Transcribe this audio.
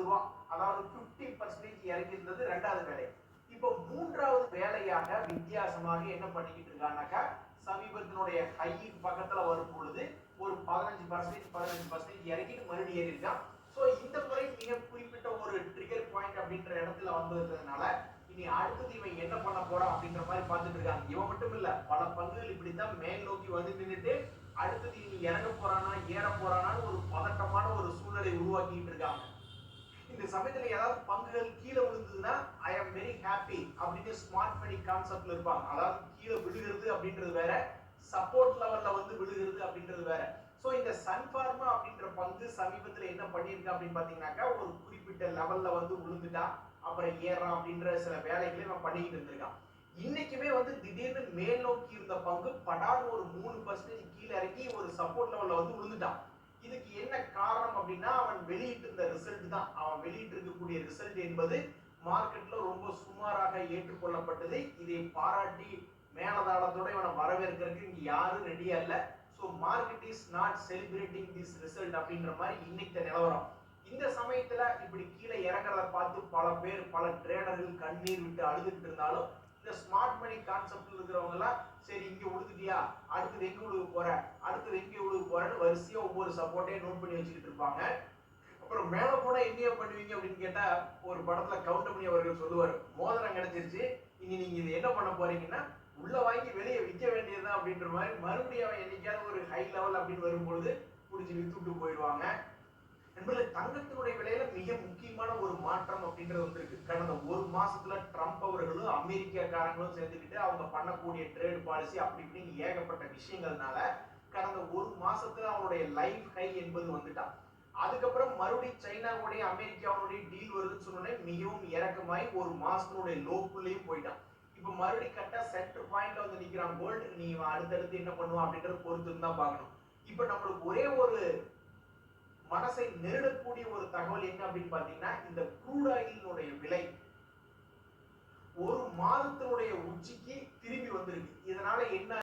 ரூபா, அதாவது 50% இறங்கி இருந்தது ரெண்டாவது வேலை. இப்போ மூன்றாவது வேலையாக வித்தியாசமாக என்ன பண்ணிக்கிட்டு இருக்காங்கனாக்கா, சமீபத்தினுடைய ஹைக்கு பக்கத்துல வரும் பொழுது ஒரு 15% இறங்கிட்டு மறுபடியும் ஏறி இருக்கான். ஸோ இந்த முறை மிக குறிப்பிட்ட ஒரு ட்ரிகர் பாயிண்ட் அப்படின்ற இடத்துல வந்ததுனால இனி அடுத்தது இவன் என்ன பண்ண போறான் அப்படின்ற மாதிரி பார்த்துட்டு இருக்காங்க. இவன் மட்டும் இல்ல, பல பங்குகள் இப்படித்தான் மேல் நோக்கி வந்து நின்றுட்டு அடுத்தது இனி இறங்க போறானா ஏற போறானான்னு ஒரு பதட்டமான ஒரு சூழ்நிலை உருவாக்கிட்டு இருக்காங்க. இந்த சமயத்துல ஏதாவது பங்குகள் கீழே விழுந்ததுன்னா ஐ ஆம் வெரி ஹாப்பி அப்படின்னு ஸ்மார்ட் மணி கான்செப்ட்ல இருப்பாங்க. அதாவது கீழே விழுகிறது அப்படின்றது வேற, சப்போர்ட் லெவல்ல வந்து விழுகிறது அப்படின்றது வேற. சோ இந்த சன்ஃபார்மா அப்படின்ற பங்கு சமீபத்துல என்ன பண்ணிருக்கு அப்படின்னு பாத்தீங்கன்னாக்கா, ஒரு குறிப்பிட்ட லெவல்ல வந்து விழுந்துட்டான், அப்புறம் ஏறான் அப்படின்ற சில வேலைகளை இவன் பண்ணிட்டு இருந்திருக்கான். இன்னைக்குமே வந்து திடீர்னு மேல் நோக்கி இருந்த பங்கு படாது ஒரு 3% கீழே இறங்கி ஒரு சப்போர்ட் லெவல்ல வந்து விழுந்துட்டான். இதுக்கு என்ன காரணம் அப்படின்னா, அவன் வெளியிட்டு இருந்த ரிசல்ட் தான். அவன் வெளியிட்டு இருக்கக்கூடிய ரிசல்ட் என்பது மார்க்கெட்ல ரொம்ப சுமாராக ஏற்றுக்கொள்ளப்பட்டது. இதை பாராட்டி மேலதாளத்தோட இவனை வரவேற்கிறதுக்கு இங்க யாரும் ரெடியா இல்ல. So market is not celebrating this result அப்படின்ற மாதிரி இன்னைக்கு நிலவரம். இந்த சமயத்துல இப்படி கீழே இறங்குறத பார்த்து பல பேர், பல ட்ரேடர்கள் கண்ணீர் விட்டு அழுதுட்டு இருந்தாலும், இந்த ஸ்மார்ட் மணி கான்செப்ட்ல இருக்கிறவங்க எல்லாம் சரி இங்க உழுதுட்டியா, அடுத்தது எங்க உழுக போற, அடுத்தது எங்க உழுக போறன்னு வரிசையா ஒவ்வொரு சப்போர்ட்டையும் நோட் பண்ணி வச்சுக்கிட்டு இருப்பாங்க. அப்புறம் மேல போனா என்ன பண்ணுவீங்க அப்படின்னு கேட்டா, ஒரு படத்துல கவுண்டமணி அவர்கள் சொல்லுவாரு, மோதிரம் கிடைச்சிருச்சு, இனி நீங்க இது என்ன பண்ண போறீங்கன்னா உள்ள வாங்கி வெளியே விற்க வேண்டியதுதான் அப்படின்ற மாதிரி மறுபடியும் அவன் என்னைக்காவது ஒரு ஹை லெவல் அப்படின்னு வரும்பொழுது புடிச்சு வித்துட்டு போயிடுவாங்க. என்பது தங்கத்தினுடைய விலையில மிக முக்கியமான ஒரு மாற்றம் அப்படின்றது வந்திருக்கு. கடந்த ஒரு மாசத்துல ட்ரம்ப் அவர்களும் அமெரிக்காக்காரங்களும் சேர்ந்துக்கிட்டு அவங்க பண்ணக்கூடிய ட்ரேட் பாலிசி அப்படி இப்படின்னு ஏகப்பட்ட விஷயங்கள்னால கடந்த ஒரு மாசத்துல அவனுடைய லைஃப் ஹை என்பது வந்துட்டான். அதுக்கப்புறம் மறுபடியும் சைனாவுடைய அமெரிக்காவுடைய டீல் வருதுன்னு சொன்னோடனே மிகவும் இறக்கமாய் ஒரு மாசத்தினுடைய லோக்குள்ளேயும் போயிட்டான். இப்ப மறுபடியும் கரெக்டா சென்டர் பாயிண்ட்ல வந்து நிக்கிறான் கோல்டு. நீ அடுத்தடுத்து என்ன பண்ணுவான் அப்படின்றது பொறுத்து தான் பார்க்கணும். இப்ப நம்மளுக்கு ஒரே ஒரு மனசை நெருடக்கூடிய ஒரு தகவல் என்ன அப்படின்னு பாத்தீங்கன்னா, இந்த க்ரூட் ஆயிலினுடைய விலை ஒரு மாதத்தினுடைய உச்சிக்கு திரும்பி வந்திருக்கு. இதனால என்ன